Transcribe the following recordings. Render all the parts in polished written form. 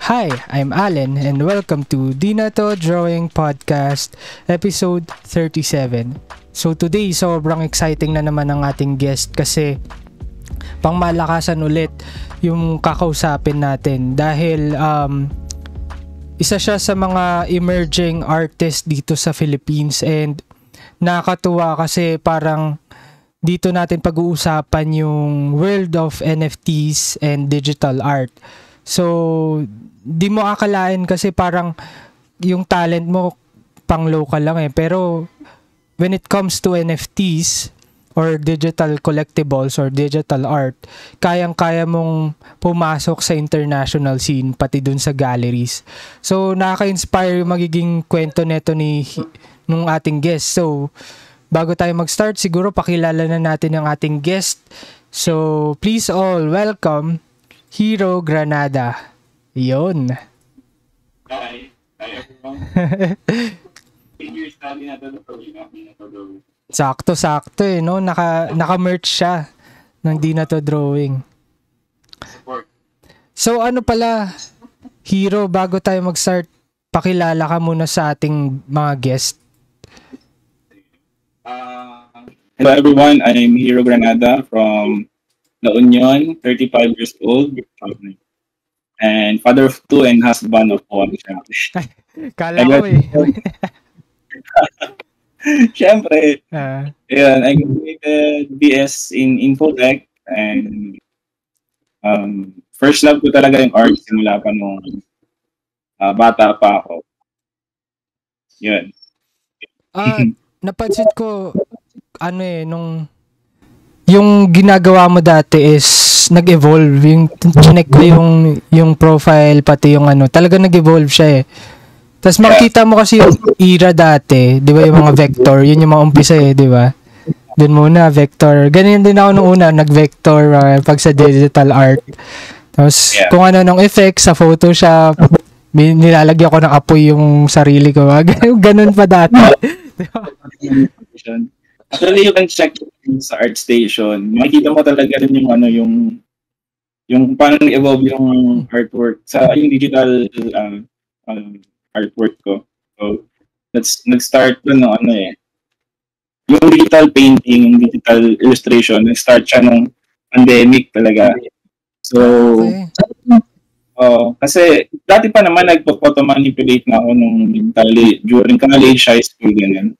Hi, I'm Allen and welcome to Dinato Drawing Podcast, episode 37. So today, sobrang exciting na naman ang ating guest kasi pangmalakasan ulit yung kakausapin natin dahil isa siya sa mga emerging artist dito sa Philippines and nakakatuwa kasi parang dito natin pag-uusapan yung world of NFTs and digital art. So, di mo akalain kasi parang yung talent mo pang local lang pero when it comes to NFTs or digital collectibles or digital art, kayang-kaya mong pumasok sa international scene pati dun sa galleries. So, nakaka-inspire yung magiging kwento neto nung ating guest. So, bago tayo mag-start, siguro pakilala na natin ang ating guest. So, please all welcome Hero Granada. Yon. Hi. Hi everyone. Figure study na to drawing. Sakto no? Naka-merch siya ng Dinato Drawing. Support. So ano pala, Hero, bago tayo mag-start, pakilala ka muna sa ating mga guest. Hello everyone, I'm Hero Granada from La Union, 35 years old, and father of two and husband of one. Kala ko Siyempre. Ayan, I graduated BS in Infotech and first love ko talaga yung art simula pa nung bata pa ako. Yun. Napansin ko, nung yung ginagawa mo dati is nag-evolve. Yung chinek ko yung profile, pati yung talaga nag-evolve siya Tapos makikita mo kasi yung era dati, di ba, yung mga vector, yun yung mga umpisa di ba? Doon muna, vector. Ganyan din ako nung una, nag-vector pag sa digital art. Tapos kung ano nung effects sa Photoshop, nilalagyan ko ng apoy yung sarili ko. Ganun pa dati. Actually, you can check sa ArtStation. Makikita mo talaga rin yung paano nag-evolve yung artwork sa yung digital artwork ko. So, nag-start yung digital painting, yung digital illustration, nag-start siya nung pandemic talaga. So, kasi dati pa naman nagpo-photo manipulate na ako during college, high school, ganyan.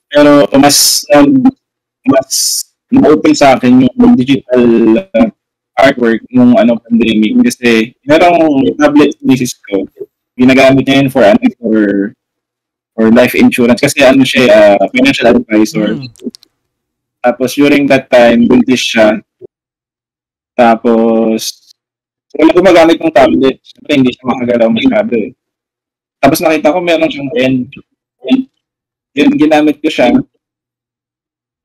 Pero mas na-open sa akin yung digital artwork nung pandemic kasi merong tablet thesis ko. Ginagamit niya yun for life insurance kasi siya financial advisor. Tapos during that time, buntis siya. Tapos wala gumagamit ng tablet. Siyempre hindi siya makagalaw masyado Tapos nakita ko meron siyang pen. Yun, ginamit ko siya.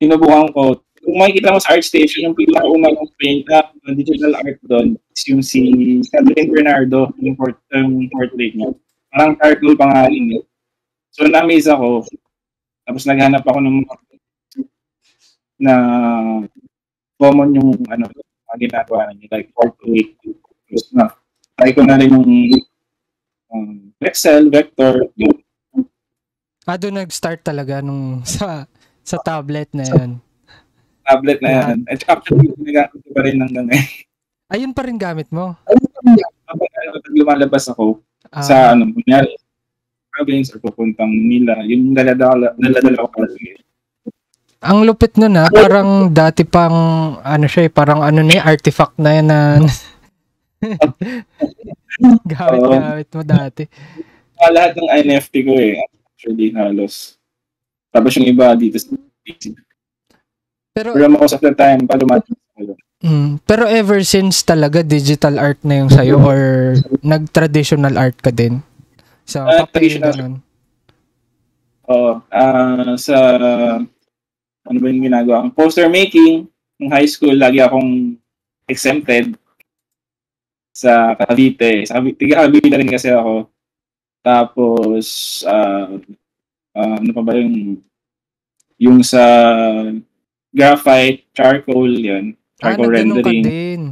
Sinubukan ko. Kung makikita mo sa ArtStation, yung pinakaunang paint digital art doon is yung si Catherine Bernardo, yung portrait niya. Parang charcoal pangalan niya. So, na-amaze ako. Tapos naghanap ako ng na common yung ginagawa niya, like portrait. Tapos try ko na rin yung Excel, vector, doon nag-start talaga nung sa tablet na yan. Tablet na yan. At actually, ginagamit ko pa rin hanggang ngayon. Ayun pa rin gamit mo? Kapag lumalabas ako sa kunyari, province or pupuntang Manila, yung daladala ko kasi. Ang lupit nun parang dati pang parang artifact na yan na gamit mo dati. Lahat ng NFT ko actually halos. Tapos yung iba dito sa PC. Pero most of the time, pero ever since talaga digital art na yung sa'yo or nag-traditional art ka din? So, traditional. Sa ano ba yung ginagawa? Poster making, ng high school, lagi akong exempted sa Cavite. Tiga Cavite rin kasi ako. Tapos, ano pa ba yung sa graphite, charcoal, yun. Charcoal rendering. Din.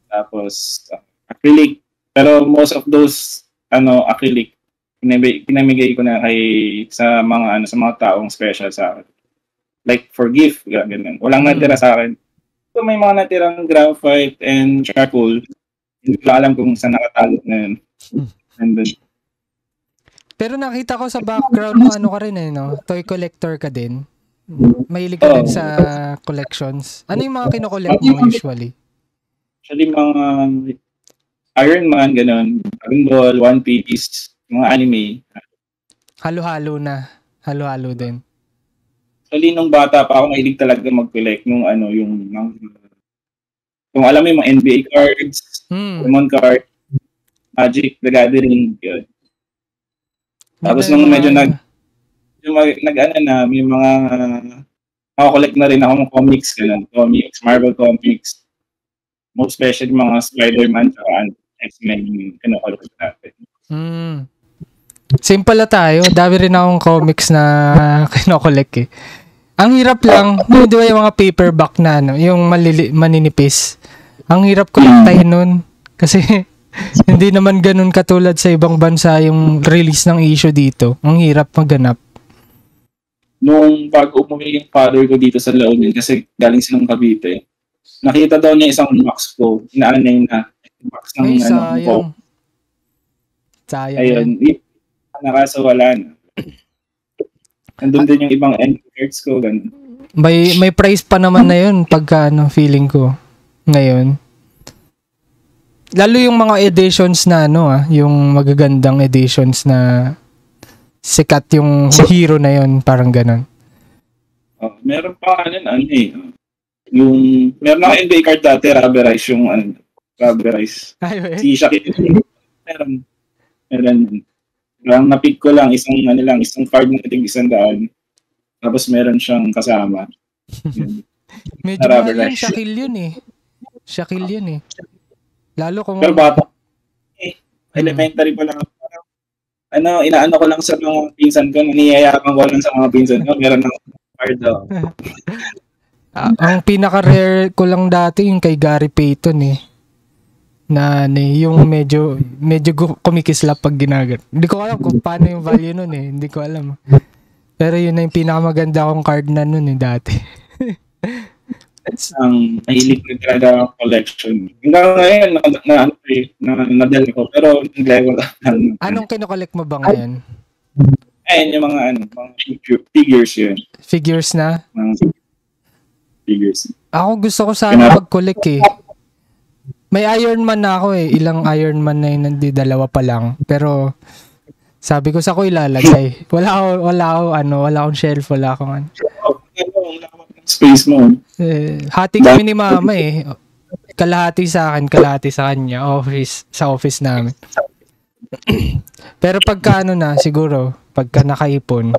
Tapos, acrylic. Pero most of those acrylic pinamigay ko na sa mga taong special sa akin. Like for gift, ganun. Walang natira sa akin. So may mga natirang graphite and charcoal. Hindi ko alam kung saan nakatalo na yun. Pero nakita ko sa background mo, ka rin no? Toy collector ka din. Mahilig ka din sa collections. Ano yung mga kinokollect mo usually? Actually, mga Iron Man, ganun. Dragon Ball, One Piece, mga anime. Halo-halo na. Halo-halo din. Actually, nung bata pa ako, mahilig talaga mag-collect nung kung alam mo yung mga NBA cards, Pokemon card, Magic, The Gathering, yun. Tapos nung medyo may mga collect na rin ako ng comics, ganun. Comics, Marvel comics. Most especially mga Spider-Man at X-Men, collect natin. Same pala tayo. Dami rin akong comics na kinokollect eh. Ang hirap lang, di ba yung mga paperback na yung maninipis. Ang hirap kolektahin nun. Kasi hindi naman ganun katulad sa ibang bansa yung release ng issue dito. Ang hirap maganap. Nung bago umuwi yung father ko dito sa La Union, kasi galing silang Cavite, nakita daw niya isang box ko. Inaan niya yung box ng sayang. Sayang. Ayun. Nakasawala na. Nandun din yung ibang end cards ko. Ganun. May price pa naman na yun pagka feeling ko ngayon. Lalo yung mga editions na yung magagandang editions na sikat yung hero na yun, parang ganun. Meron pa yung meron ako NBA card dati, Rubberize yung Rubberize. Si Shaquille. Meron. Parang na-pick ko lang isang card na tingin 100. Tapos meron siyang kasama. Medyo mahal yung Shaquille yun eh. Lalo kung pero bata. Elementary pa lang. Inaano ko lang sa mga pinsan ko, niyayakang ko lang sa mga pinsan ko, meron ng card daw. Ang pinaka-rare ko lang dati yung kay Gary Payton eh. Na yung medyo kumikislap pag ginagat. Hindi ko alam kung paano yung value nun eh. Hindi ko alam. Pero yun na yung pinakamaganda kong card na nun eh dati. Ang mahilig na talaga collection. Hanggang ngayon, nadala ko. Pero nag-level up lang. Anong kinokollect mo ba ngayon? Ayun, yung mga figures yun. Figures na? Figures. Ako gusto ko sana mag-collect eh. May Iron Man na ako eh. Ilang Iron Man na yun, dalawa pa lang. Pero sabi ko sa ko ilalagay. Wala akong shelf, wala akong space mo. Hati kami ni mama eh. Kalahati sa akin, kalahati sa kanya. Sa office namin. Pero pagka siguro, pagka nakaipon,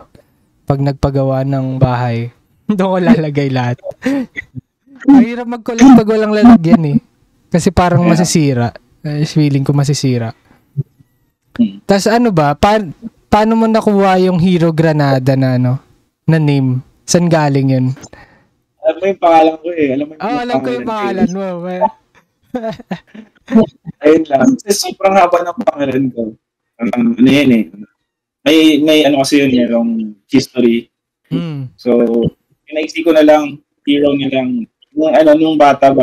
pag nagpagawa ng bahay, doon ko lalagay lahat. Mahirap mag-collect pag walang lalagyan eh. Kasi parang masisira. Feeling ko masisira. Tapos paano mo nakuha yung Hero Granada na na name? Saan galing yun? Alam mo yung pangalan ko eh. Alam ko yung pangalan mo. Ayun lang. Sobrang haba ng pangalan ko. Yan eh. May kasi yun yung history. So, pinaiksi ko na lang, hero nilang, nung bata ba,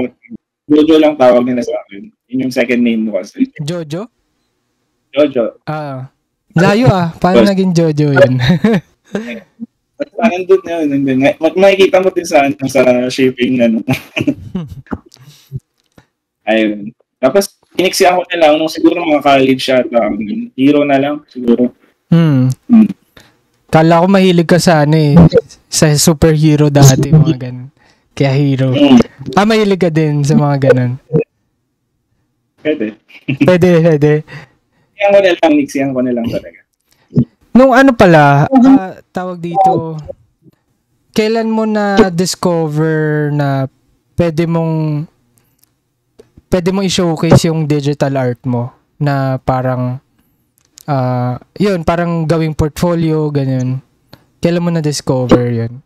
Jojo lang tawag nila sa akin. Yun yung second name mo kasi. Jojo? Jojo. Layo Paano naging Jojo yun? Nandun na yun. Makikita mo din sa shipping Ayun. Tapos, piniksihan ko na lang nung siguro mga college siya. Hero na lang, siguro. Kala ko mahilig ka sa sa superhero dati, mga ganun. Kaya hero. Mahilig ka din sa mga ganun. Pwede. Niksihan ko na lang talaga. Nung pala, tawag dito, kailan mo na-discover na pwede mong i-showcase yung digital art mo na parang, parang gawing portfolio, ganyan. Kailan mo na-discover yun?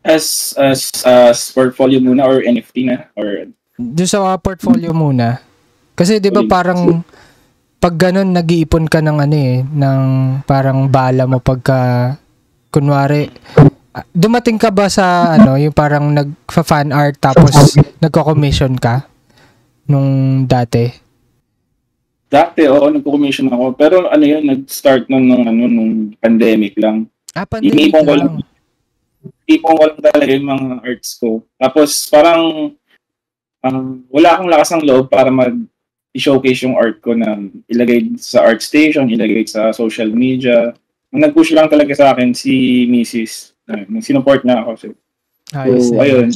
As portfolio muna or NFT na? Or doon sa portfolio muna. Kasi 'di ba parang pag ganun nag-iipon ka ng ng parang bala mo pagka kunwari dumating ka ba sa yung parang nagfa-fan art tapos nagko-commission ka nung dati? Dati, oo, nagko-commission ako. Pero nag-start nung pandemic lang. Pandemic lang. Ipon ko lang talaga yung mga arts ko. Tapos parang wala akong lakas ng loob para i-showcase yung art ko na ilagay sa art station, ilagay sa social media. Ang nag-push lang talaga sa akin si Mrs. Sinupport niya ako. So, ayun.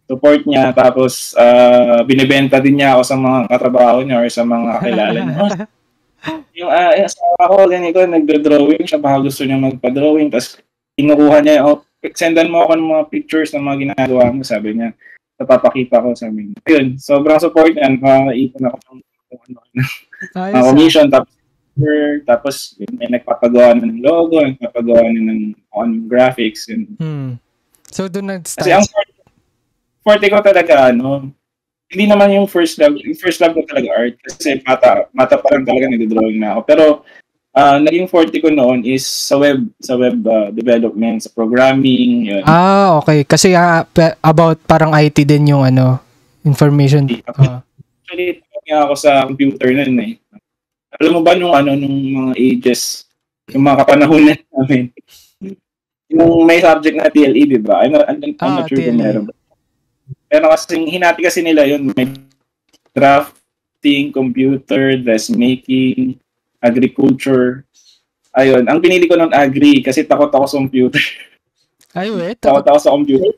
Support niya. Tapos, binibenta din niya ako sa mga katrabaho niya or sa mga kakilala niya. Yung asawa ko, ganito, nagdo-drawing siya. Baka gusto niya magpa-drawing. Tapos, kinukuha niya, sendan mo ako ng mga pictures ng mga ginagawa mo, sabi niya. Napapakita ko, sabi niya. Ayun, sobrang support niya. Nakaipon ako ng commission. Tapos, may nagpapagawa na ng logo, nagpapagawa na ng graphics. So, doon nag-start. Kasi ang forte ko talaga, hindi naman yung first love. Yung first love ko talaga art. Kasi mata pa lang talaga nag-drawing na ako. Pero, naging forte ko noon is sa web development, sa programming, yun. Okay. Kasi about parang IT din yung information. Actually, ako sa computer nun eh. Alam mo ba nung mga ages, yung mga kapanahonan namin, yung may subject na TLE, di ba? I'm not sure kung meron ba. Pero hinati kasi nila yun. May drafting, computer, dressmaking, agriculture. Ayun. Ang pinili ko nun agri kasi takot ako sa computer. Takot ako sa computer.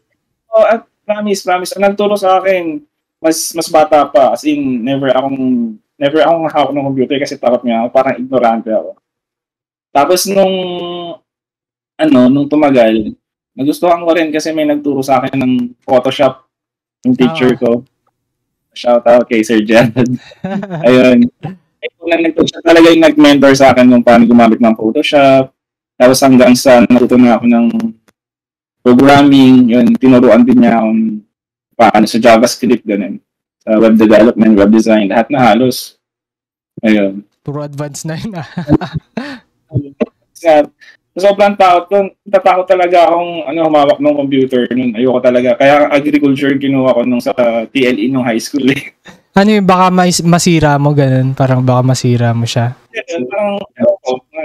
At promise. Ang nagturo sa akin, mas bata pa. As in, never akong hawak ng computer kasi takot niya ako. Parang ignorante ako. Tapos nung tumagal, nagustuhan ko rin kasi may nagturo sa akin ng Photoshop, yung teacher ko. Shout out kay Sir Jad. Ayun. Siya talaga yung nag-mentor sa akin kung paano gumamit ng Photoshop. Tapos hanggang sa natuto na ako ng programming, yun, tinuruan din niya akong paano sa JavaScript, ganun. Sa web development, web design, lahat na halos. Ayun. Puro advanced na yun Sobrang tatakot talaga akong humawak ng computer nun. Ayoko talaga. Kaya agriculture kinuha ko nung sa TLE nung high school eh. Baka masira mo ganun? Parang baka masira mo siya? Parang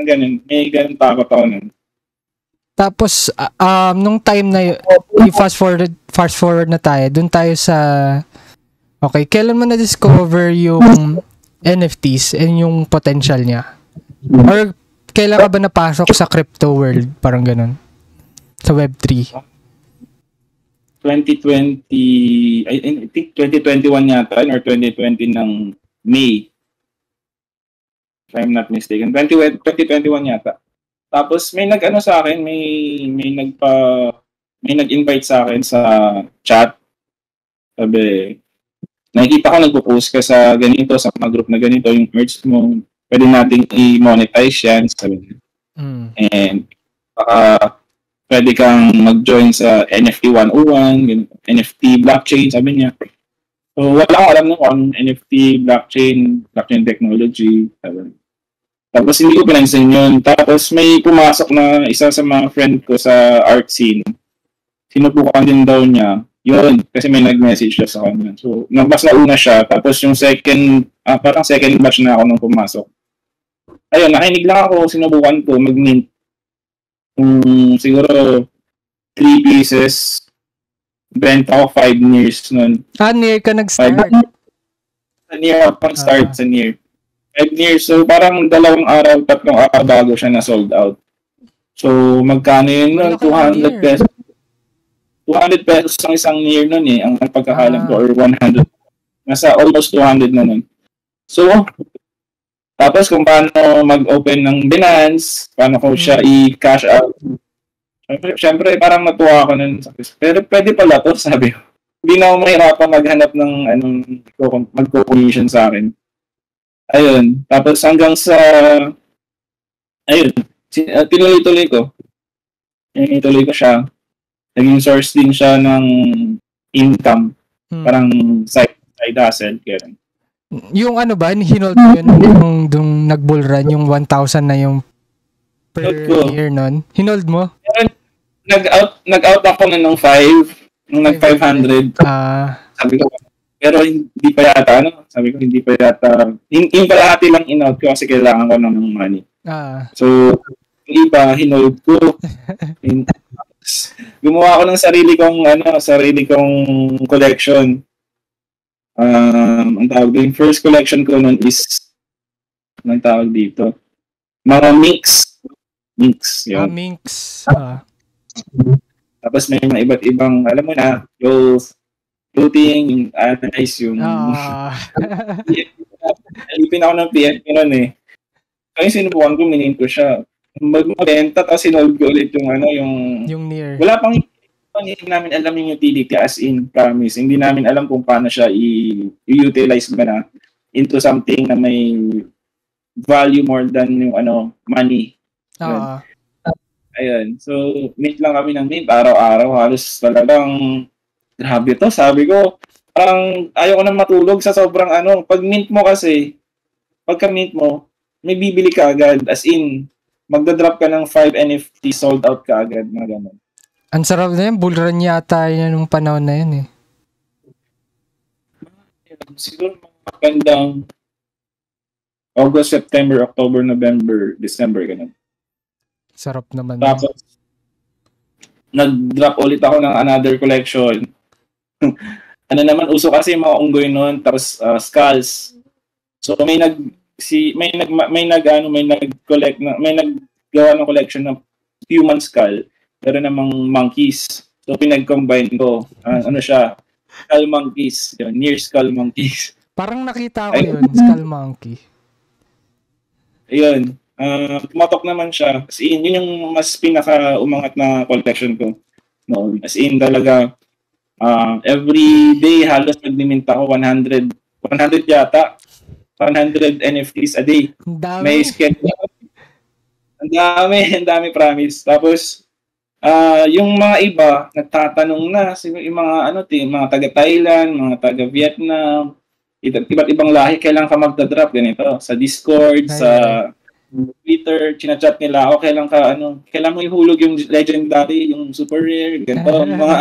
ganun. May ganun takot ako nun. Tapos, nung time na yun, fast forward na tayo, dun tayo sa, okay, kailan mo na-discover yung NFTs and yung potential niya? Or, kailan ka ba napasok sa crypto world? Parang ganun. Sa Web3? 2020, I think 2021 yata, or 2020 ng May. If I'm not mistaken. 2021 yata. Tapos may sa akin, may nag-invite sa akin sa chat. Sabi, nakikita ko nagpo-post ka sa ganito, sa mga group na ganito, yung merch mo, pwede nating i-monetize yan, sabi niya. And pwede kang mag-join sa NFT 101, NFT blockchain, sabi niya. So wala akong alam kung NFT, blockchain technology, sabi niya. Tapos hindi ko pinansin yun. Tapos may pumasok na isa sa mga friend ko sa art scene. Sinubukan din daw niya. Yun, kasi may nag-message siya sa kanya. So, mas nauna siya. Tapos yung parang second batch na ako nung pumasok. Ayun, nakinig lang ako. Sinubukan ko mag-mint. Siguro 3 pieces. Benta ko 5 years nun. Near ka nag-start? Near ako pag-start sa near. 5 years. So, parang 2 araw, 3 araw bago siya na-sold out. So, magkano yun nun? 200 pesos. 200 pesos ang isang year nun eh. Ang pagkakalam ko, or 100. Nasa almost 200 na nun. So, tapos kung paano mag-open ng Binance, paano ko siya i-cash out. Siyempre, parang natuwa ako nun. Pero pwede pala to, sabi ko. Hindi na ako mahirapan maghanap ng mag-commission sa akin. Ayun. Tapos hanggang sa tinuloy-tuloy ko. Tinuloy ko siya. Naging source din siya ng income. Parang side hustle. Yung ano ba, hinold mo yun nung nag-bull run, yung 1,000 na yung per year nun? Hinold mo? Nag-out ako na ng 5, nung nag-500. Sabi ko, pero hindi pa yata, sabi ko, hindi pa yata, yung kalahati lang in-out ko kasi kailangan ko ng money. So, yung iba, hinold ko. Gumawa ako ng sarili kong collection. Ang tawag din, first collection ko nun is, anong tawag dito? Mga mix. Yun. Minx. Tapos may mga iba't ibang, alam mo na, yung floating, ice, yung... Alipin ako ng PFP nun eh. Kaya sinubukan ko, minint ko siya. Magbenta, tapos sinold ko ulit yung near. Wala pang hindi namin alam yung utility, as in, promise. Hindi namin alam kung paano siya i-utilize ba na into something na may value more than yung money. Ayun. So, mint lang kami ng mint. Araw-araw, halos talagang grabe to. Sabi ko, parang ayaw ko na matulog sa sobrang Pag mint mo kasi, pagka mint mo, may bibili ka agad. As in, magdadrop ka ng 5 NFT, sold out ka agad. Mga ganun. Ang sarap na yun. Bull run yata yun nung panahon na yun eh. Siguro mga gandang August, September, October, November, December, ganun. Sarap naman. Tapos, nag-drop ulit ako ng another collection. Uso kasi mga unggoy noon, tapos skulls. So may naggawa ng collection ng human skull, pero namang monkeys. So pinag-combine ko. Siya? Skull monkeys. Yun, near skull monkeys. Parang nakita ko yun, skull monkey. Ayun. Tumatok naman siya. As in, yun yung mas pinaka-umangat na collection ko. No, as in, talaga, every day, halos nagdiminta ko 100 yata. 100 NFTs a day. May schedule. Ang dami, promise. Tapos, yung mga iba, nagtatanong na, yung mga taga-Thailand, mga taga-Vietnam, iba't ibang lahi, kailan ka magdadrop, ganito. Sa Discord, sa Twitter, chinachat nila ako, kailan mo ihulog yung legendary, yung super rare, ganito, mga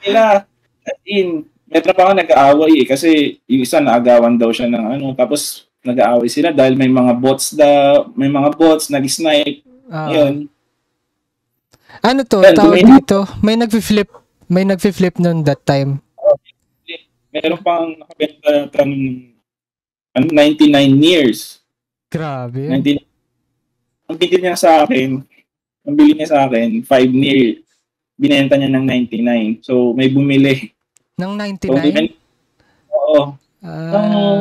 nila, as in, meron pa ako nag-aaway kasi yung isa naagawan daw siya ng tapos nag-aaway sila dahil may mga bots, nag-snipe, yun. Tawag dito, may nag-flip noon that time. Meron pang nakabenta ng 99 years. Grabe. Ang bili niya sa akin, 5 year, binenta niya ng 99. So, may bumili. Ng 99? Oo.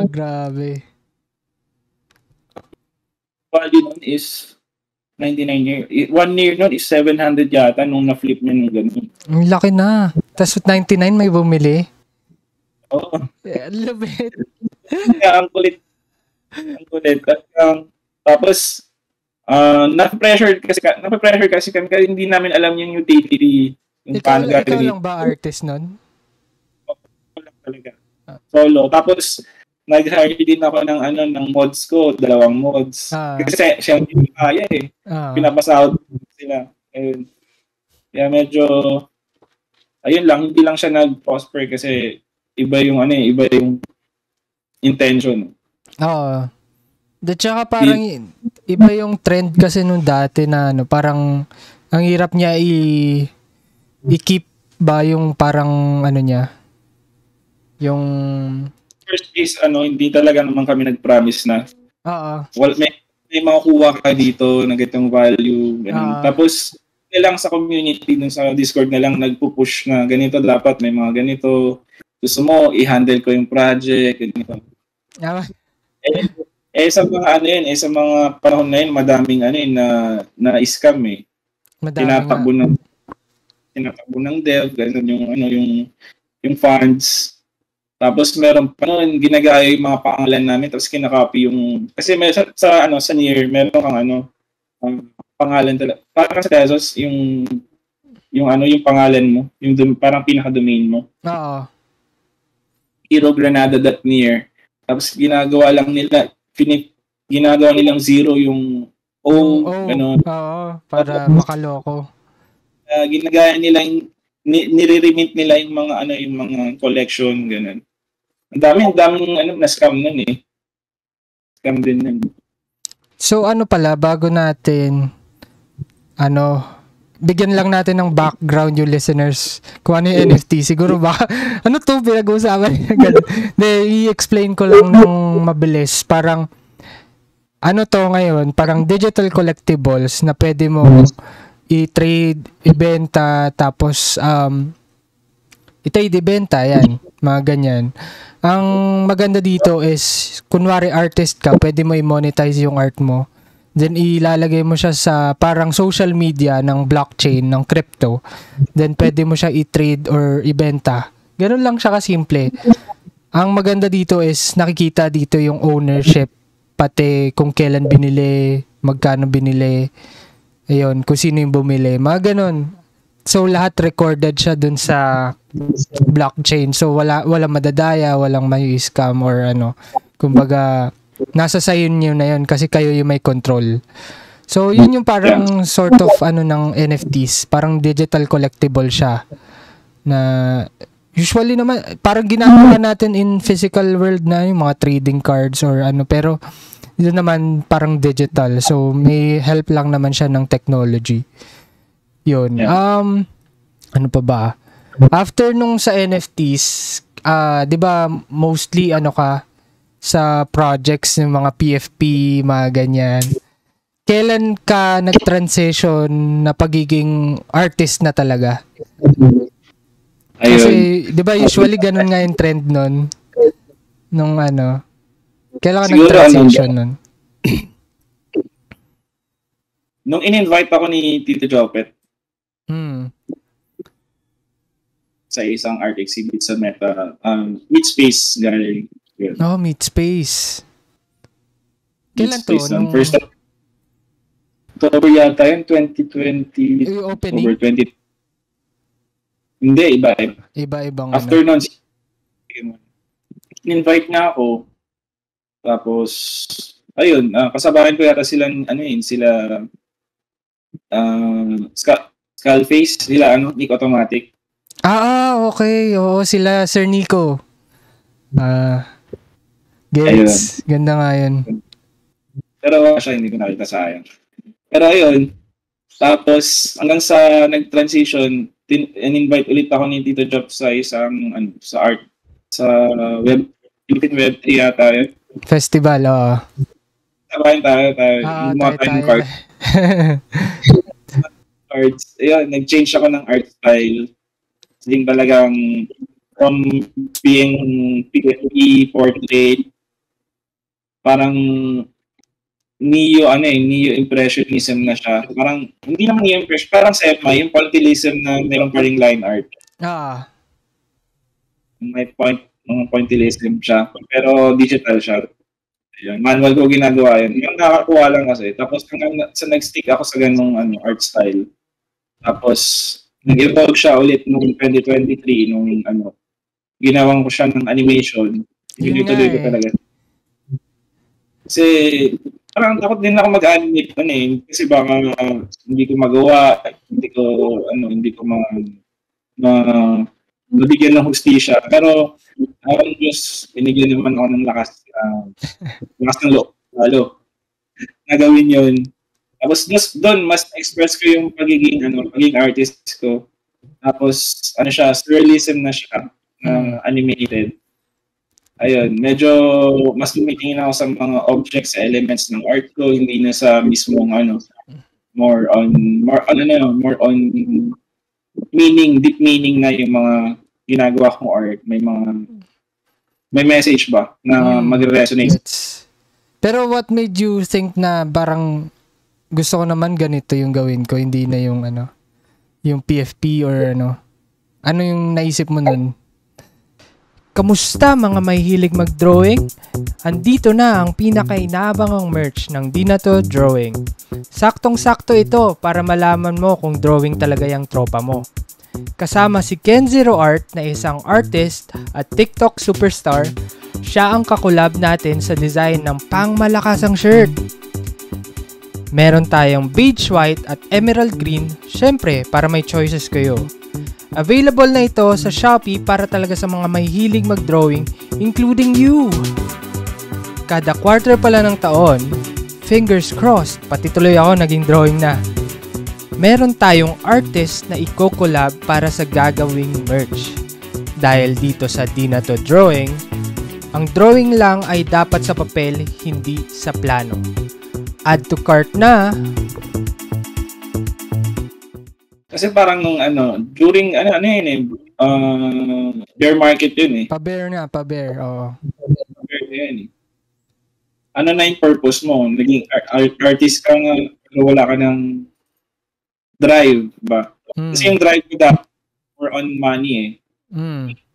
Grabe. Value nun is 99 year. 1 year nun is 700 yata nung na-flip niya ng ganun. Ang laki na. Tapos 99 may bumili? Oo. Lubit. Ang kulit. Tapos, na-pressure kasi kami kasi hindi namin alam yung utility. Ikaw lang ba artist nun? Talaga. Solo. Tapos, nag-hire din ako ng mods ko, 2 mods. Kasi siya hindi kaya eh. Pinapasahod sila. Ayun. Kaya medyo, ayun lang, hindi lang siya nag-prosper kasi iba yung intention. Oo. At saka parang iba yung trend kasi nung dati na parang ang hirap niya i-keep ba yung parang niya. Yung first is hindi talaga naman kami nag-promise na. Oo. May makukuha ka dito na ganitong value, ganun. Tapos lang sa community dun sa Discord na lang nagpo-push na ganito dapat may mga ganito. Gusto mo i-handle ko yung project, ganito. Sa mga sa mga panahon na yun, madaming na-scam eh. Tinatakbo ng dev, ganun yung funds. Tapos meron pa noon ginagaya yung mga pangalan namin tapos kinakopy yung kasi may sa Near meron kang pangalan talaga. Parang sa Tesos yung pangalan mo, yung parang pinaka-domain mo. Oo. Herogranada.near. Tapos ginagawa nilang zero yung ganun. Oo, para makaloko. Ginagaya nila nire-remit nila yung mga collection, ganun. Ang daming na-scam nun eh. Scam din nun. So pala, bago natin bigyan lang natin ng background yung listeners kung ano yung NFT. Siguro baka, pinag-uusapan niya. I-explain ko lang ng mabilis. Parang, ngayon, parang digital collectibles na pwede mo i-trade, ibenta, tapos, i-trade, ibenta, yan, mga ganyan. Ang maganda dito is, kunwari artist ka, pwede mo i-monetize yung art mo. Then, ilalagay mo siya sa parang social media ng blockchain, ng crypto. Then, pwede mo siya i-trade or ibenta. Ganun lang siya kasimple. Ang maganda dito is, nakikita dito yung ownership, pati kung kailan binili, magkano binili, ayun, kung sino yung bumili, mga ganun. So, lahat recorded siya dun sa blockchain. So, wala madadaya, walang may scam or kumbaga, nasa sayo nyo na yun kasi kayo yung may control. So, yun yung parang sort of ng NFTs. Parang digital collectible siya. Na usually naman, parang ginagawa natin in physical world na yung mga trading cards or pero yun naman parang digital. So, may help lang naman siya ng technology. Yun. Ano pa ba? After nung sa NFTs, di ba mostly sa projects ng mga PFP, mga ganyan. Kailan ka nag-transition na pagiging artist na talaga? Ayun. Kasi, di ba usually ganun nga yung trend nun? Nung kailan ka nag-transition nun? Nung in-invite ako ni Tito Jopet sa isang art exhibit sa Meta, Meetspace galing. Oh, Meetspace. Kailan to? First October yata yun, 2020. Opening? October 20. Hindi, iba. Iba-ibang After nun, in-invite nga ako. Tapos, ayun, kasabayan ko yata sila Skullface, sila Nick Automatic. Okay. Oo, sila Sir Nico. Gets. Ganda nga yun. Pero siya, hindi ko nakita, sayang. Pero ayun, tapos hanggang sa nag-transition, in-invite ulit ako ni Tito Job sa isang sa art, sa Philippine Web 3 yata yun. Festival, oo. Sabahin tayo. Gumawa tayo ng cards. Ayun, nag-change ako ng art style. Hindi talagang from being PFP, portrait, parang neo impressionism na siya. Parang hindi naman neo impression, parang semi yung pointillism na meron pa ring line art. May pointillism siya, pero digital siya. Yun, manual ko ginagawa yun. Yung nakakuha lang kasi. Tapos nag-stick ako sa ganung art style. Tapos nag-evolve siya ulit noong 2023 nung ginawang ko siya ng animation. Tinutuloy ko talaga. Kasi parang takot din ako mag-animate kasi baka hindi ko magawa, hindi ko mabigyan ng hustisya. Pero Diyos, binigyan naman ako ng lakas ng loob, lalo na gawin yun. Tapos doon mas express ko yung pagiging artist ko. Tapos siya, surrealism na siya, animated. Ayun, medyo mas lumitingin ako sa mga objects, elements ng art ko, hindi na sa mismong more on meaning, deep meaning na yung mga ginagawa kong art. May message ba na mag-resonate? Pero what made you think na parang gusto ko naman ganito yung gawin ko, hindi na yung yung PFP or ano yung naisip mo nun? Kamusta mga may hilig mag-drawing? Andito na ang pinaka-inaabangang merch ng Di Na To Drawing. Saktong-sakto ito para malaman mo kung drawing talaga yung tropa mo. Kasama si Ken Zero Art na isang artist at TikTok superstar, siya ang kakolab natin sa design ng pangmalakasang shirt. Meron tayong beige white at emerald green, syempre para may choices kayo. Available na ito sa Shopee para talaga sa mga may hilig mag-drawing, including you. Kada quarter pala ng taon, fingers crossed, pati tuloy ako naging drawing na. Meron tayong artist na i-collab para sa gagawing merch. Dahil dito sa Di Na To Drawing, ang drawing lang ay dapat sa papel, hindi sa plano. Add to cart na. Kasi parang nung during bear market yun eh. Pa-bear, oo. Bear yun eh. Ano na yung purpose mo? Naging artist ka nga, pero wala ka ng drive ba? Kasi yung drive ko dapat more on money eh.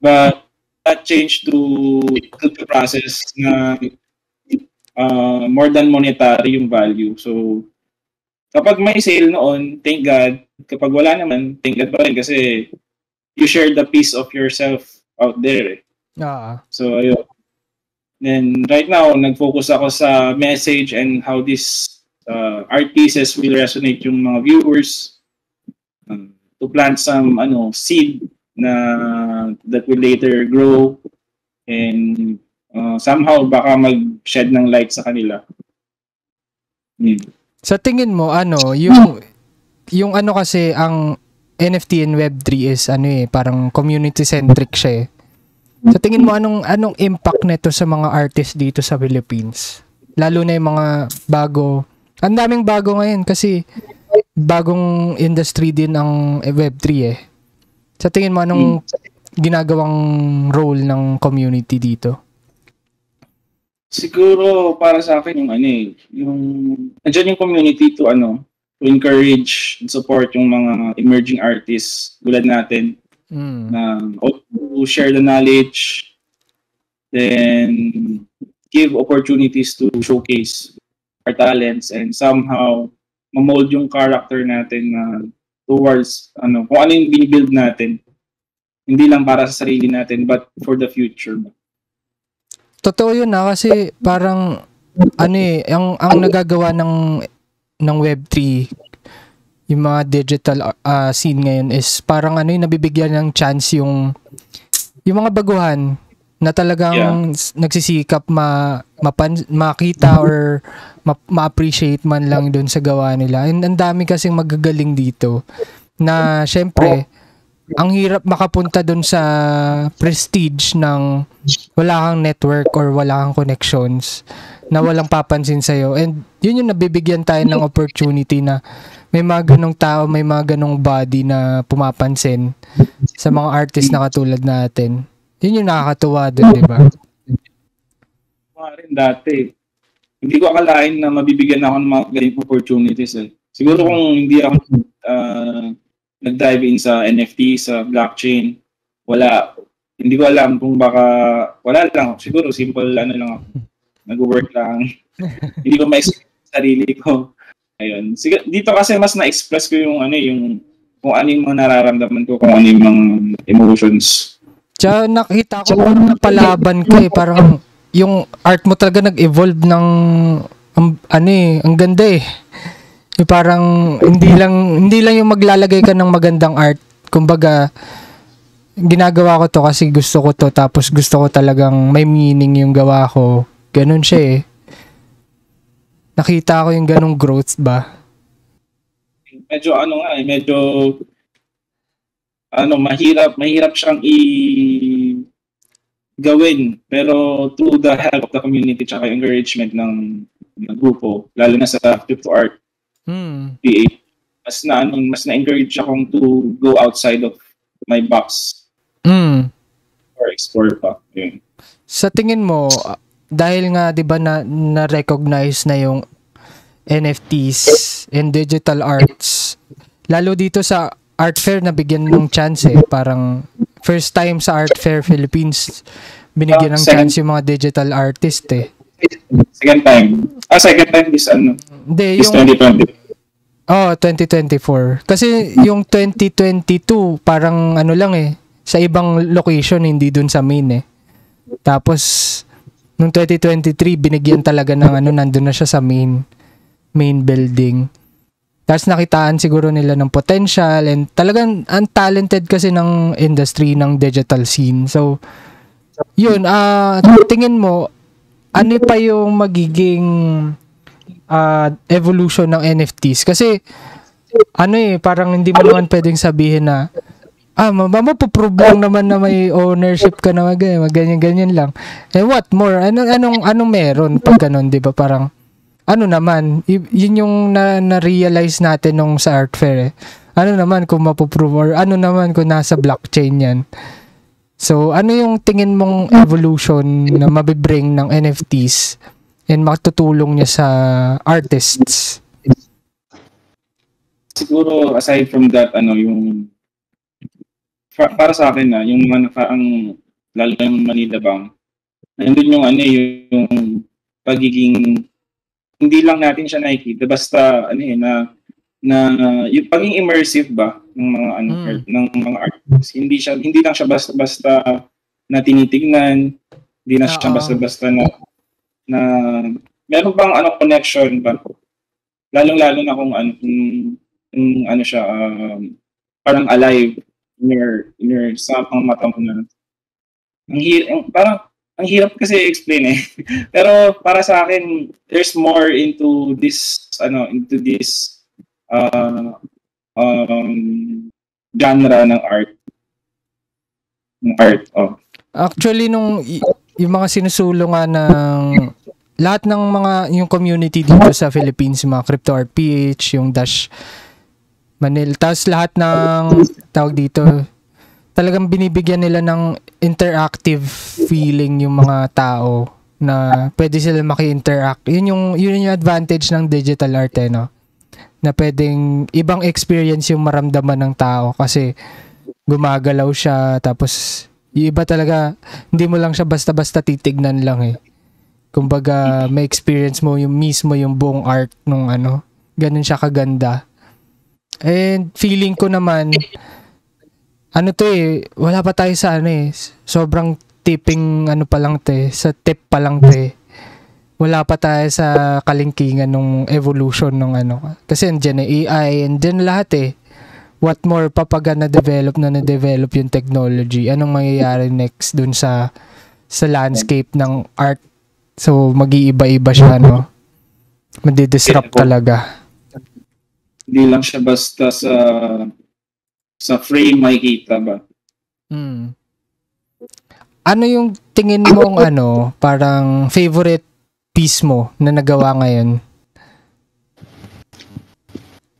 But that changed to the process na more than monetary yung value. So, kapag may sale noon, thank God. Kapag wala naman, thank God pa rin kasi you share the piece of yourself out there eh. So, ayun. Then, right now, nag-focus ako sa message and how this art pieces will resonate yung mga viewers to plant some seed na that will later grow and somehow baka mag-shed ng light sa kanila. Sa tingin mo, yung kasi ang NFT and Web3 is parang community-centric siya eh. Sa tingin mo, anong impact nito sa mga artists dito sa Philippines? Lalo na yung mga bago. Ang daming bago ngayon kasi bagong industry din ang Web3 eh. Sa tingin mo, anong ginagawang role ng community dito? Siguro para sa akin yung nandiyan yung community to encourage and support yung mga emerging artists tulad natin. Na to share the knowledge, then give opportunities to showcase our talents and somehow ma-mold yung character natin towards kung ano yung binibuild natin. Hindi lang para sa sarili natin but for the future. Totoo yun kasi parang ang nagagawa ng Web3, yung mga digital scene ngayon is parang nabibigyan ng chance yung mga baguhan na talagang nagsisikap makita or ma-appreciate man lang doon sa gawa nila. And ang dami kasing magagaling dito na syempre ang hirap makapunta doon sa prestige ng wala kang network or wala kang connections na walang papansin sa'yo. And yun yung nabibigyan tayo ng opportunity na may mga ganong tao, may mga ganong body na pumapansin sa mga artist na katulad natin. Yun yung nakakatuwa doon, di ba? Rin dati, hindi ko akalain na mabibigyan ako ng mga ganong opportunities eh. Siguro kung hindi ako nag-dive in sa NFT, sa blockchain, hindi ko alam kung wala lang. Siguro simple lang ako. Nag-work lang. Hindi ko ma-explain sa sarili ko. Ayun. Dito kasi mas na-express ko yung kung ano yung mga nararamdaman ko, kung ano yung mga emotions. Tsaka nakita ko na palaban ka eh. Parang yung art mo talaga nag-evolve ng ang ganda eh. Yung parang hindi lang yung maglalagay ka ng magandang art. Kumbaga, ginagawa ko to kasi gusto ko to, tapos gusto ko talagang may meaning yung gawa ko. Ganun siya eh. Nakita ko yung ganung growth ba? Medyo mahirap siyang gawin, pero through the help of the community tsaka encouragement ng grupo, lalo na sa crypto art create, mas na-encourage akong to go outside of my box or explore pa. Yun. Sa tingin mo, dahil nga 'di ba na-recognize na yung NFTs and digital arts, lalo dito sa art fair na bigyan ng chance eh, parang first time sa Art Fair Philippines binigyan ng chance yung mga digital artist eh. Second time this Hindi, this 2020. Oh, 2024. Kasi yung 2022, parang ano lang eh. Sa ibang location, hindi dun sa main eh. Tapos, nung 2023, binigyan talaga ng nandun na siya sa main building. Tapos nakitaan siguro nila ng potential and talagang untalented kasi ng industry ng digital scene. So, yun, tingin mo, ano pa yung magiging evolution ng NFTs? Kasi, parang hindi mo naman pwedeng sabihin na, mapaprove lang naman na may ownership ka na ganyan-ganyan lang. And what more? Anong meron pag ganun, di ba? Parang, yun yung na-realize natin nung sa art fair eh. Ano naman kung mapoprove or ano naman kung nasa blockchain yan. So, ano yung tingin mong evolution na mabibring ng NFTs and makatutulong niya sa artists? Siguro, aside from that, yung para sa akin yung mga lalo na yung Manila Bank, nandun yung yung pagiging hindi lang natin siya nakikita basta na yung pagiging immersive ba ng mga ng mga artists, hindi lang siya basta na tinitingnan, hindi na siya basta na meron bang connection ba, lalong-lalo na kung siya parang alive in your sa pang mata mo na ang hirap kasi explain eh. Pero para sa akin, there's more into this genre ng art. Actually, yung mga sinusulungan ng lahat ng mga yung community dito sa Philippines, yung mga Crypto Art PH, yung Dash Manila, tapos lahat ng tawag dito, talagang binibigyan nila ng interactive feeling yung mga tao na pwede sila maki-interact. Yun yung advantage ng digital art no? Na pwedeng ibang experience yung maramdaman ng tao kasi gumagalaw siya, tapos yung iba talaga hindi mo lang siya basta-basta titignan lang eh. Kumbaga may experience mo yung mismo yung buong art nung ganun siya kaganda. And feeling ko naman wala pa tayo sa sobrang tipping pa lang sa tip pa lang wala pa tayo sa kalingkingan nung evolution nung kasi andyan AI and then lahat what more pag na-develop yung technology, anong mangyayari next dun sa landscape ng art. So mag-iiba-iba siya madi-disrupt talaga. Hindi lang siya basta sa frame makikita ba? Ano yung tingin mong parang favorite piece mo na nagawa ngayon?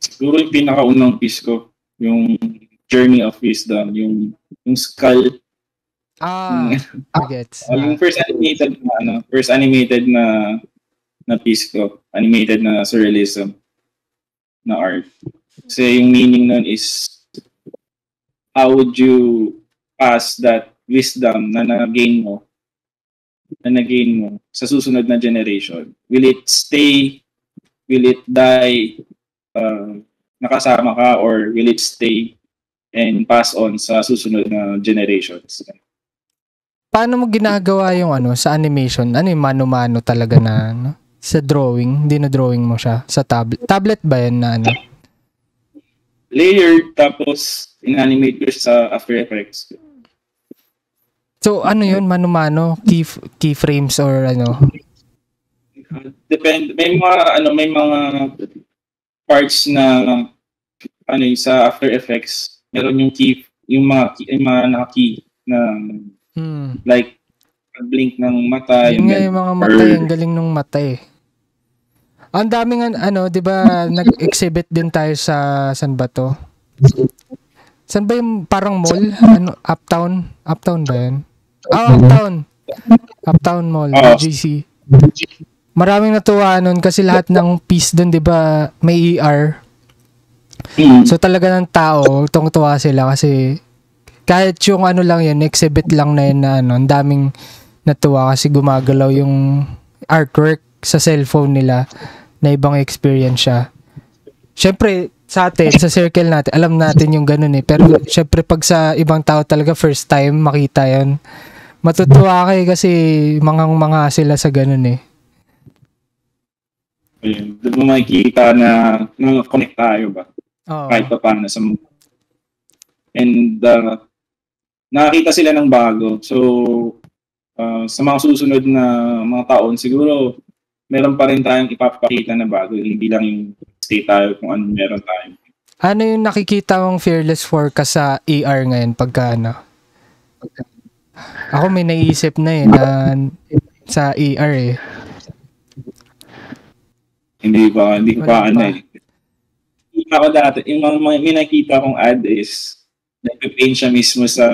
Siguro yung pinakaunang piece ko, yung Journey of Wisdom, yung skull. Gets. Yung first animated na piece ko, animated na surrealism na art. Kasi yung meaning nun is how would you pass that wisdom na na-gain mo sa susunod na generation? Will it stay? Will it die? Nakasama ka, or will it stay and pass on sa susunod na generations? Paano mo ginagawa yung sa animation? Yung mano-mano talaga na sa drawing? Hindi na drawing mo siya sa tablet? Tablet ba yan na Layered, tapos in-animate ko sa After Effects. So, yun? Mano-mano? Keyframes or Depende. May mga parts na sa After Effects. Meron yung mga naka-key na like blink ng mata. Yung mga mata, yung galing ng mata eh. Ang daming di ba nag-exhibit din tayo sa saan ba to? Saan ba yung parang mall? Uptown? Uptown ba yun? Uptown. Uptown Mall, UGC. Maraming natuwa nun kasi lahat ng piece dun, di ba, may ER. So talaga ng tao, tuwa sila kasi kahit yung lang yun, exhibit lang na yun na ang daming natuwa kasi gumagalaw yung artwork sa cellphone nila na ibang experience siya. syempre, sa atin, sa circle natin, alam natin yung ganun eh. Pero syempre, pag sa ibang tao talaga, first time makita yun. Matutuwa kayo kasi mga sila sa ganun eh. Ayun, doon mo makikita na connect tayo ba? Oo. Kahit pa paano sa mga. And nakakita sila ng bago. So, sa mga susunod na mga taon, siguro meron pa rin tayong ipapakita na bago. Hindi lang yung stay tayo kung ano meron tayo. Ano yung nakikita mong fearless for ka sa AR ngayon pagka ano? Ako may naisip na eh na sa AR eh. Hindi ko Wala pa ano pa. eh. Nakita ko dati, yung mga may nakita kong ad is nagpe-paint siya mismo sa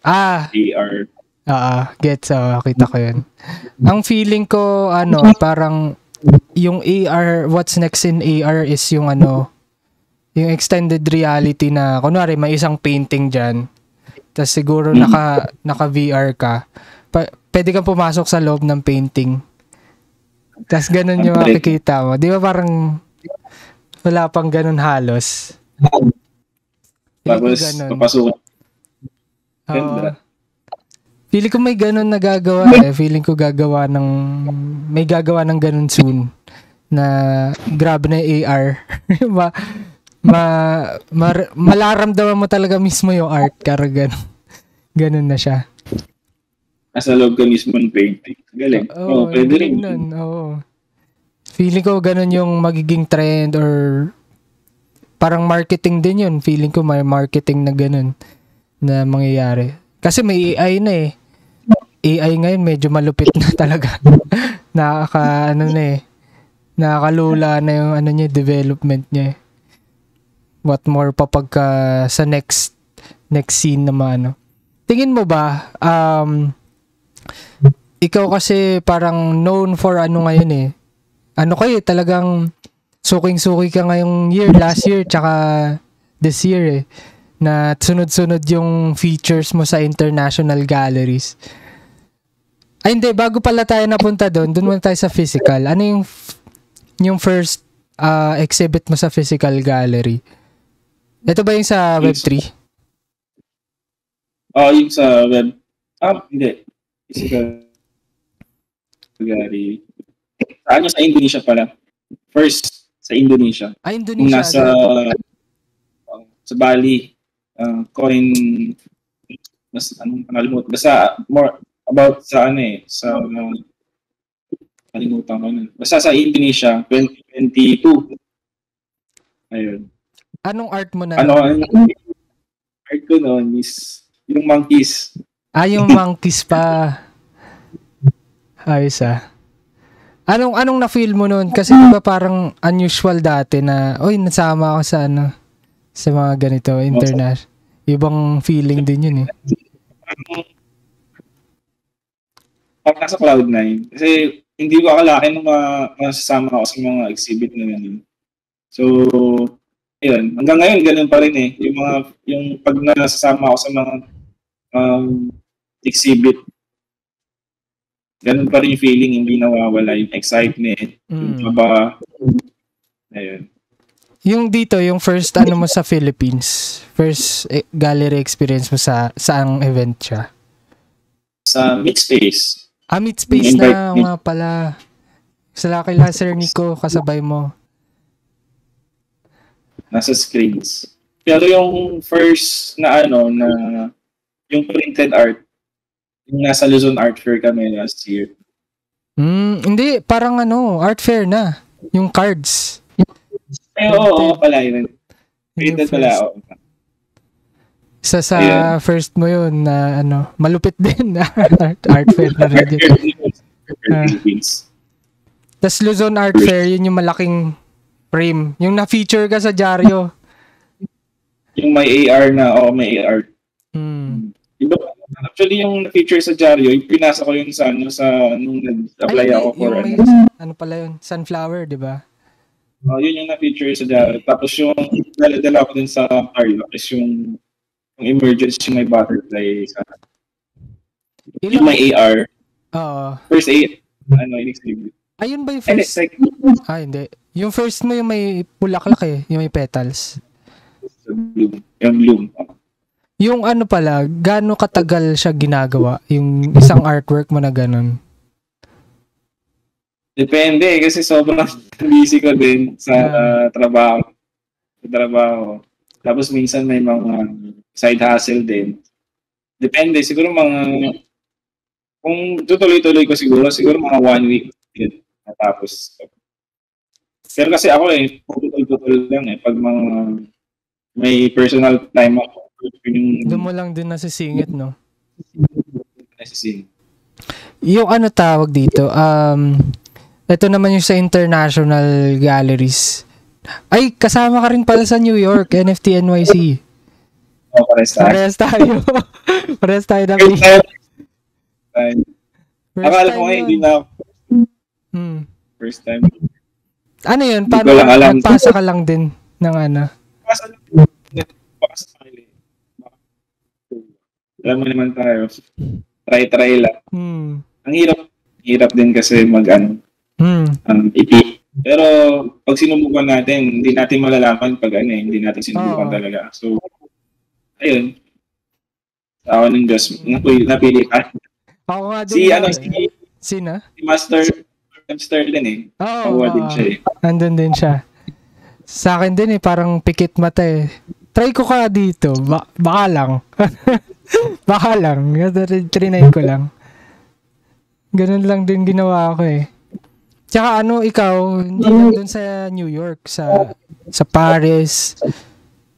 AR. Gets, kita ko yun. Ang feeling ko, parang yung AR, what's next in AR is yung yung extended reality na, kunwari, may isang painting dyan, tapos siguro naka-VR ka, pwede kang pumasok sa loob ng painting. Tapos ganun yung makikita mo. Di ba parang wala pang ganun halos? Tapos, papasukan. Ganda. Feeling ko may ganun na gagawa eh. Feeling ko may gagawa ng ganun soon. Na grabe na yung AR. Malaramdaman mo talaga mismo yung art. Kaya ganun na siya. Nasa loob ka mismo ng painting. Galing. Pwede rin. Oo. Feeling ko ganun yung magiging trend or parang marketing din yun. Feeling ko may marketing na ganun na mangyayari. Kasi may AI na eh. AI ngayon medyo malupit na talaga. Nakakalula na yung niya, development niya. What more pa pagka sa next scene naman. Tingin mo ba, ikaw kasi parang known for ngayon eh. Talagang suking-suki ka ngayong last year, tsaka this year eh. Na sunod-sunod yung features mo sa international galleries. Ay hindi, bago pala tayo napunta doon muna tayo sa physical. Ano yung first exhibit mo sa physical gallery? Ito ba yung sa Web3? Yung sa Web... hindi. Physical gallery. Sa Indonesia pala. First, sa Indonesia. Indonesia. Sa Bali. Coin... Nakalimutan. Basta more about sa kalimutan ko na. Basta sa Indonesia, 2022. Ayun. Anong art mo na? Art ko noon is yung monkeys. Yung monkeys pa. Ayos Anong na-feel mo noon? Kasi diba parang unusual dati na, nasama ako sa mga ganito, internet. Ibang feeling din yun eh. Pag nasa Cloud9, kasi hindi ko akalaki nung masasama ako sa mga exhibit na ganun. So, ayun. Hanggang ngayon, ganun pa rin eh. Yung pag nasasama ako sa mga exhibit, ganun pa rin yung feeling, hindi nawawala yung excitement, yung kaba. Ayun. Yung dito, yung first mo sa Philippines, first gallery experience mo saang event siya? Sa Meetspace. Meetspace na nga pala. Sala kay Sir Nico, kasabay mo. Nasa screens. Pero yung first na yung printed art, yung nasa Luzon Art Fair kami last year. Hindi, parang art fair na. Yung cards. Oo pala yun. Printed pala ako. Sa first mo yun na malupit din na art fair na rin. Tas Luzon Art Fair, yun yung malaking frame. Yung na-feature ka sa dyaryo. Yung may AR na, may AR. Diba, actually yung na-feature sa dyaryo, yung pinasa ko yun nung nag-apply ako for pala yun? Sunflower, di ba? Yun yung na-feature sa dyaryo. Tapos yung dala ko din sa Carlo is yung emergence yung may butterfly sa yung may AR. Oo. First AR, in-exhibit. Ayun ba yung And first? it's like, Hindi. Yung first mo yung may bulaklak yung may petals. yung bloom. Yung ano pala, gaano katagal siya ginagawa? Yung isang artwork mo na ganun? Depende kasi sobrang busy ko din sa trabaho. Tapos minsan may mga side hustle din. Depende, siguro kung tutuloy-tuloy ko siguro mga 1 week din natapos. Pero kasi ako putol-putol lang pag may personal time ako. Doon mo lang din nasisingit, no? Nasisingit. Yung ano tawag dito, ito naman yung sa international galleries. Ay, kasama ka rin pala sa New York, NFT NYC. Parehas tayo. Parehas tayo na. Akala ko hindi na ako. First time. Ano yun? Paano nagpasa ka lang din ng ano? Alam mo naman tayo. Try lang. Ang hirap din kasi ipi. Pero pag sinubukan natin, hindi natin malalaman pag hindi natin sinubukan talaga. So, ayun. Sa awan ng Diyos, napili ka. Ako nga din. Si Master din Oo. din siya Nandun din siya. Sa akin din parang pikit mata Try ko ka dito. Baka lang. Baka lang. Trinay ko lang. Ganun lang din ginawa ko Tsaka ikaw, hindi lang dun sa New York, sa Paris.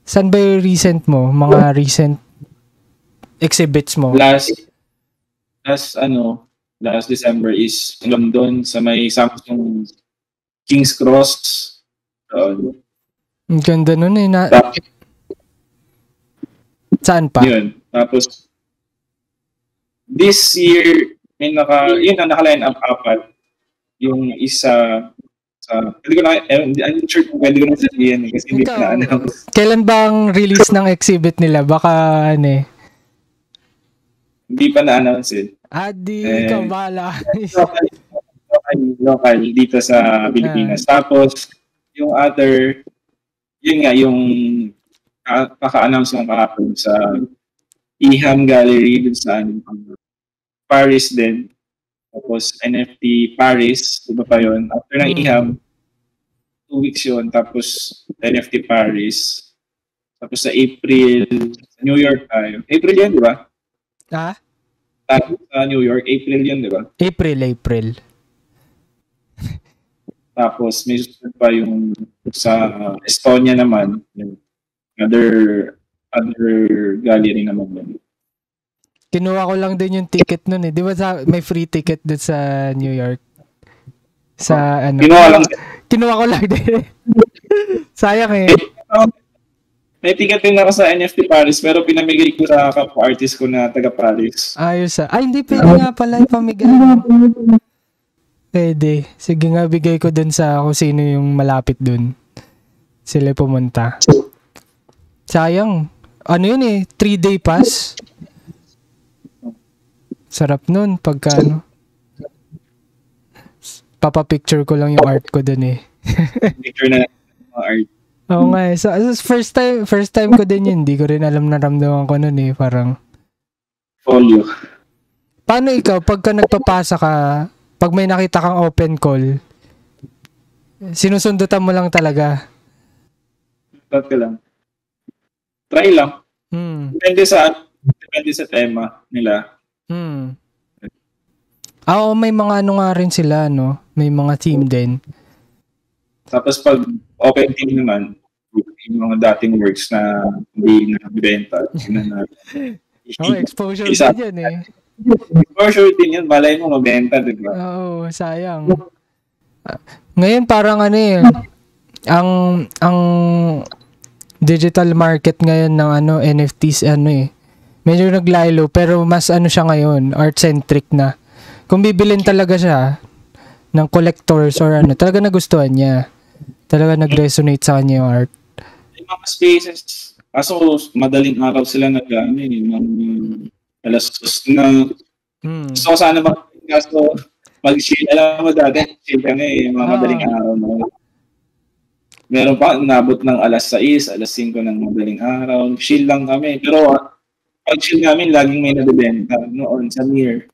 Saan ba yung recent mo? Mga recent exhibits mo? Last December is London sa may Samsung King's Cross. Ang ganda nun Saan pa? Yun. Tapos, this year, naka-line up 4. Yung isa I'm not sure kung pwede ko na sabihin kasi hindi ko na-announce. Kailan bang release ng exhibit nila? Baka Hindi pa na-announce ikaw bahala. Local dito sa Pilipinas. Tapos, yung other, yun nga, yung kaka-announce ng kahapon sa Iham Gallery dun sa Paris din. Tapos NFT Paris, diba pa yun? After ng Iham, 2 weeks yun. Tapos NFT Paris. Tapos sa April, sa New York tayo. April yun, di ba? Sa New York, April yun, di ba? April. Tapos may susunod pa yung sa Estonia naman. Yung other gallery naman yun. Kinuha ko lang din yung ticket nun Di ba may free ticket dun sa New York? Kinuha ko lang din. Sayang May ticket din ako sa NFT Paris pero pinamigay ko sa kapwa-artist ko na taga Paris. Ayos hindi pwede nga pala ipamigay. Pwede. Sige nga, bigay ko dun sa kung sino yung malapit dun. Sila pumunta. Sayang. 3-day pass? Sarap nun pagka papapicture ko lang yung art ko dun Picture na art. Oo nga So, first time ko din yun. Hindi ko rin alam naramdaman ko nun Parang folio. Paano ikaw, pagka nagpapasa ka, pag may nakita kang open call, sinusundutan mo lang talaga? Try lang. Depende sa tema nila. May mga nga rin sila, May mga team din. Tapos pag open team naman, yung mga dating works na hindi nakabenta. Exposure din yan Exposure din yan. Malay mo mabenta, diba? Oo, sayang. Ngayon parang ang digital market ngayon ng NFTs medyo naglaylo pero mas siya ngayon, art-centric na. Kung bibilin talaga siya ng collectors or talaga nagustuhan niya. Talaga nag-resonate sa kanya yung art. May mga spaces. Kaso madaling araw sila alas na. Gusto ko sana kaso Mag-chill. Alam mo dati, chill kami, mga madaling araw. No? Meron pa, nabot ng alas 6, alas 5 ng madaling araw. Chill lang kami. Pero pag chill namin, laging may nabibenta noon sa Mir.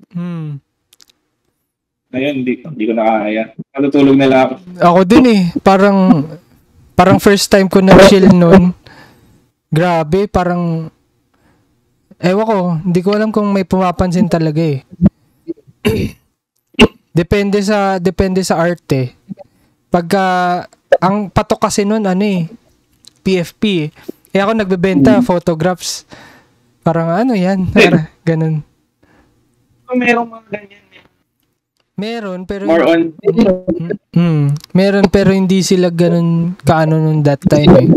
Ngayon, hindi ko nakakaya. Natutulog na lang ako. Ako din eh. Parang first time ko na chill noon. Grabe, parang ewan ko, hindi ko alam kung may pumapansin talaga eh. Depende sa arte. Pagka ang patok kasi noon PFP eh. Ako nagbebenta photographs. Parang yan, ganun. Merong mga ganyan. Meron pero more on meron pero hindi sila ganun kaano nung that time eh.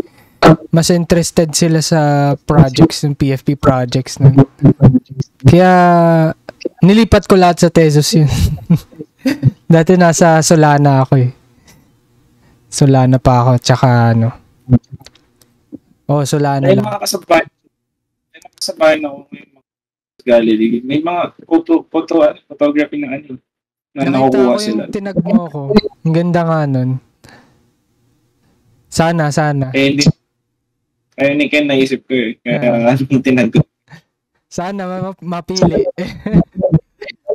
Mas interested sila sa projects, yung PFP projects nun. Kaya nilipat ko lahat sa Tesos yun. Dati nasa Solana ako eh. Solana pa ako tsaka Solana lang. May mga kasabay na ako may mga gallery. May mga photography na na nakukuha sila. Yung tinag mo ako. Ang ganda nga nun. Sana. Ni Ken naisip ko eh. Kaya tinag ko. Sana mapili.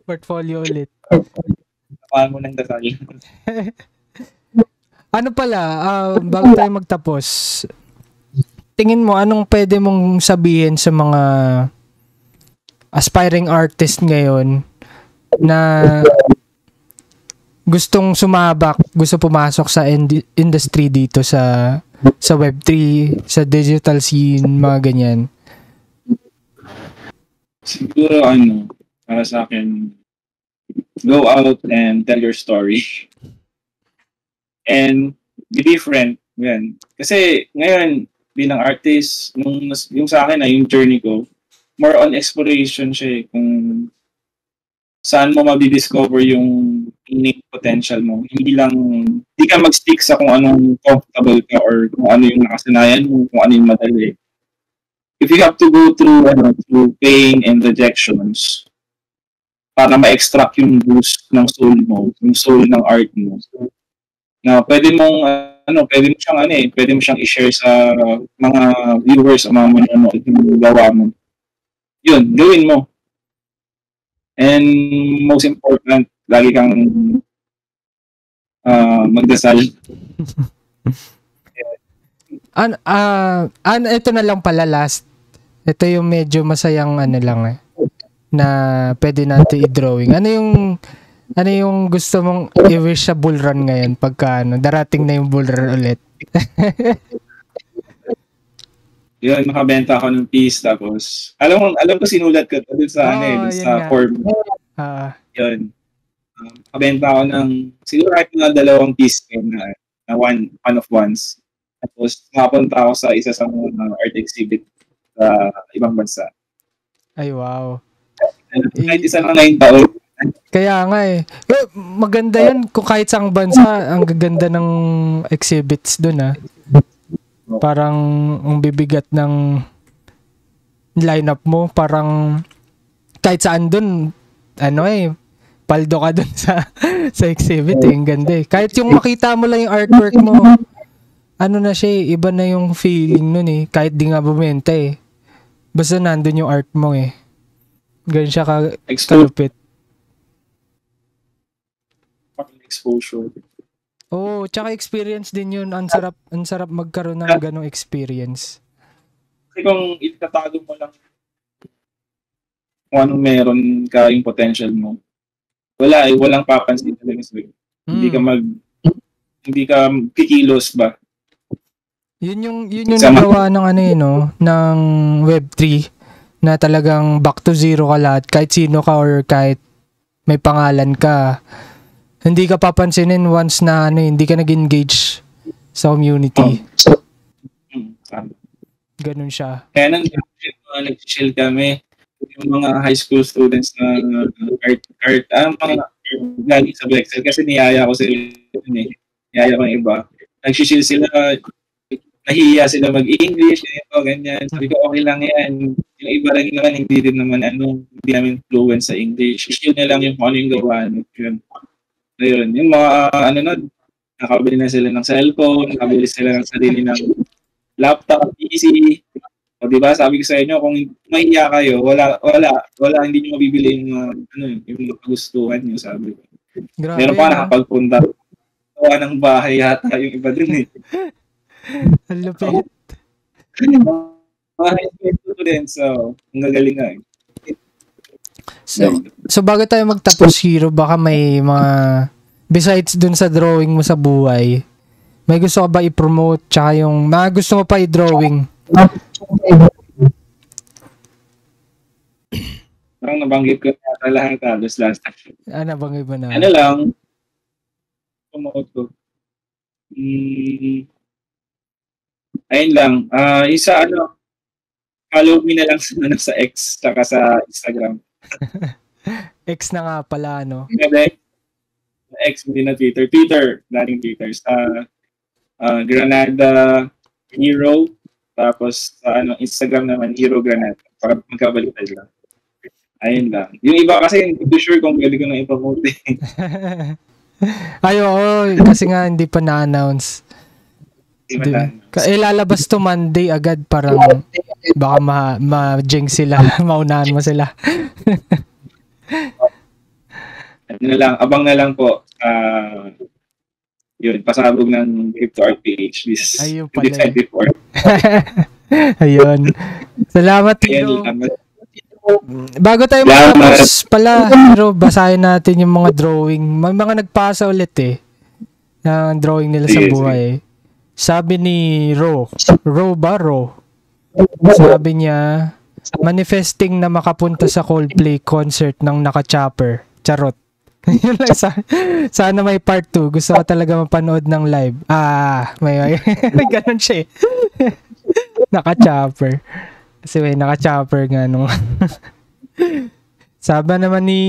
Portfolio ulit. Napahan mo ng dasal. Ano pala, bago tayo magtapos, tingin mo, anong pwede mong sabihin sa mga aspiring artist ngayon na gustong sumabak, gusto pumasok sa industry dito sa Web3, sa digital scene, mga ganyan? Siguro para sa akin, go out and tell your story. And be different. Yan. Kasi ngayon, bilang artist, yung sa akin yung journey ko, more on exploration siya eh, kung saan mo mabidiscover yung unique potential mo. Hindi ka mag-stick sa kung anong comfortable ka or kung ano yung nakasanayan mo, kung ano yung madali. If you have to go through pain and rejections para ma-extract yung boost ng soul mo, yung soul ng art mo, na pwede mo siyang i-share sa mga viewers o mga manonood yung gawa mo. Yun, gawin mo. And most important, lagi kang magdasal. Ito na lang pala last. Ito yung medyo masayang lang na pwede natin i-drawing. Ano yung gusto mong i-wish sa bull run ngayon pagka darating na yung bull run ulit? Yun, nakabenta ako ng piece tapos alam ko sinulat ko dun sa sa form. Yun. Nakabenta ako ng siguro kahit na 2 piece na one of ones. Tapos nakapunta ako sa isa sa mga art exhibit sa ibang bansa. Ay, wow. Kahit isa na 9 taon. Kaya nga eh. Maganda yan kung kahit saang bansa, ang gaganda ng exhibits dun Parang ang bibigat ng lineup mo, parang kahit saan dun, paldo ka dun sa exhibit ang ganda eh. Kahit yung makita mo lang yung artwork mo, na siya iba na yung feeling nun eh, kahit di nga bumenta eh. Basta nandun yung art mo eh. Ganun siya kalupit. Exposure. Tsaka experience din yun. Ang sarap magkaroon ng ganong experience. Kasi kung itatago mo lang kung anong meron ka yung potential mo, walang papansin talaga sa'yo. Hindi ka kikilos ba? Yun yung nagawa ng ng Web3 na talagang back to zero ka lahat. Kahit sino ka or kahit may pangalan ka, hindi ka papansinin once na hindi ka nag-engage sa community. Ganun siya. Kaya nag-chill kami. Yung mga high school students na art, mga galing sa Blexel. Kasi niyaya ko sila niyaya ko yung iba. Nag-chill sila, nahihiya sila mag-English, ganyan. Sabi ko, okay lang yan. Yung iba rin naman, hindi namin fluent sa English. Yun na lang yung kung ano yung gawa. Yun. Ayun, yung mga, nakabili na sila ng cellphone, nakabili sila ng sarili ng laptop, PC. O diba, sabi ko sa inyo, kung mahiya kayo, wala, hindi nyo mabibili yung, yung gustuhan nyo, sabi ko. Grabe, Meron pa nakapagpunta. Gawa ng bahay yata yung iba dun eh. Ang lupit. Bahay din, so, ang gagaling nga eh. So bago tayo magtapos, Hero, baka may mga, besides dun sa drawing mo sa buhay, may gusto ka ba i-promote, tsaka yung mga gusto mo pa i-drawing? Parang nabanggit ko na lahat halos last time. Nabanggit mo na? Ano lang, promote ko. Ayun lang, isa follow me na lang sa X, saka sa Instagram. X na nga pala, no? X, hindi na Twitter. Dating Twitter. Sa Granada Hero. Tapos sa Instagram naman, Hero Granada. Para magkabaliktad lang. Ayun lang. Yung iba kasi, hindi sure kung pwede ko na ipromote. Oo. Kasi nga, hindi pa na-announce. Lalabas to Monday agad, parang baka ma-jinx sila. Maunahan mo sila. Abang na lang po. Yun, pasabog ng Crypto Art PH this 2024. Ayun. Salamat, Hero. Bago tayo matapos pala, Hero, basahin natin yung mga drawing. May mga nagpasa ulit ng drawing nila sa buhay. Sabi ni Ro. Sabi niya, manifesting na makapunta sa Coldplay concert ng Naka-Chopper. Charot. Yun lang, sana may part 2. Gusto ko talaga mapanood ng live. May ganun siya eh. Naka-Chopper. Kasi may Naka-Chopper nga nung. Sabi naman ni,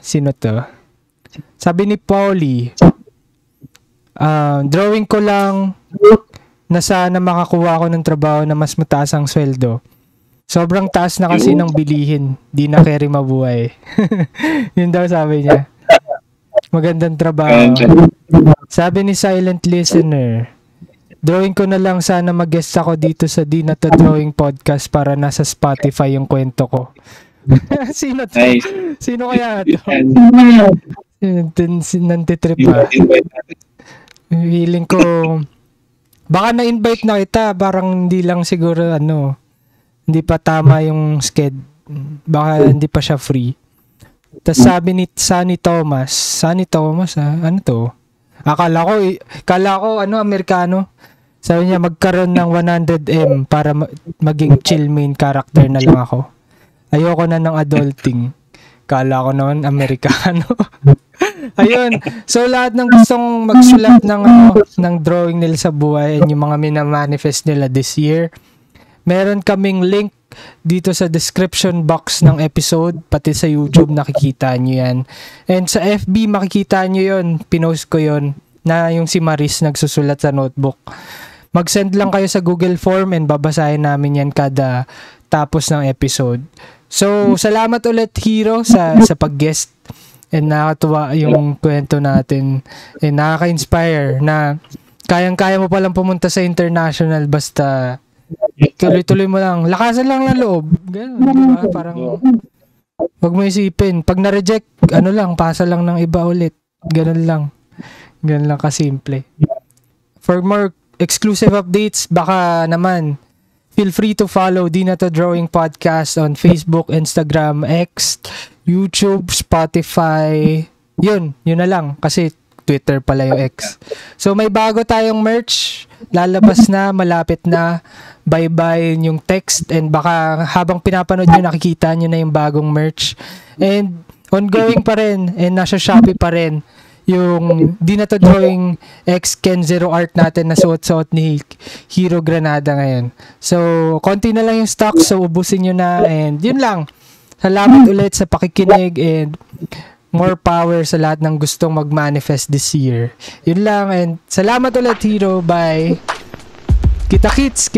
sino to? Sabi ni Pauli, drawing ko lang na sana makakuha ako ng trabaho na mas mataas ang sweldo. Sobrang taas na kasi ng bilihin. Di na carry mabuhay. Yun daw sabi niya. Magandang trabaho. Sabi ni Silent Listener, drawing ko na lang sana mag-guest ako dito sa Di Na To Drawing Podcast para nasa Spotify yung kwento ko. Sino to? Sino kaya to? Nantitrip ba? Feeling ko baka na-invite na kita, parang hindi lang siguro hindi pa tama yung schedule. Baka hindi pa siya free. Tapos sabi ni Sunny Thomas, ano to? Akala ko Amerikano. Sabi niya magkaroon ng 100M para maging chill main character na lang ako. Ayoko na ng adulting. Kala ko noon Amerikano. Ayun. So lahat ng gustong magsulat ng drawing nila sa buhay and yung mga minamanifest nila this year, meron kaming link dito sa description box ng episode, pati sa YouTube nakikita nyo yan. And sa FB makikita nyo yun, pinost ko yun, na yung si Maris nagsusulat sa notebook. Mag-send lang kayo sa Google Form and babasahin namin yan kada tapos ng episode. So, salamat ulit, Hero, sa pag-guest. And nakakatuwa yung kwento natin. And nakaka-inspire na kayang-kaya mo palang pumunta sa international basta tuloy-tuloy mo lang. Lakasan lang ng loob. Ganun, diba? Parang wag mo isipin. Pag na-reject, pasa lang ng iba ulit. Ganun lang kasimple. For more exclusive updates, baka naman feel free to follow Di Na To Drawing Podcast on Facebook, Instagram, X, YouTube, Spotify. Yun na lang. Kasi Twitter pala yung X. So may bago tayong merch. Lalabas na, malapit na. Bye-bye yung text. And baka habang pinapanood nyo, nakikita nyo na yung bagong merch. And ongoing pa rin. And nasa Shopee pa rin yung Di Na To Drawing X Ken Zero Art natin na suot-suot ni Hero Granada ngayon. So, konti na lang yung stock, so ubusin nyo na, and yun lang. Salamat ulit sa pakikinig and more power sa lahat ng gustong mag-manifest this year. Yun lang, and salamat ulit, Hero. Bye. Kita-kits.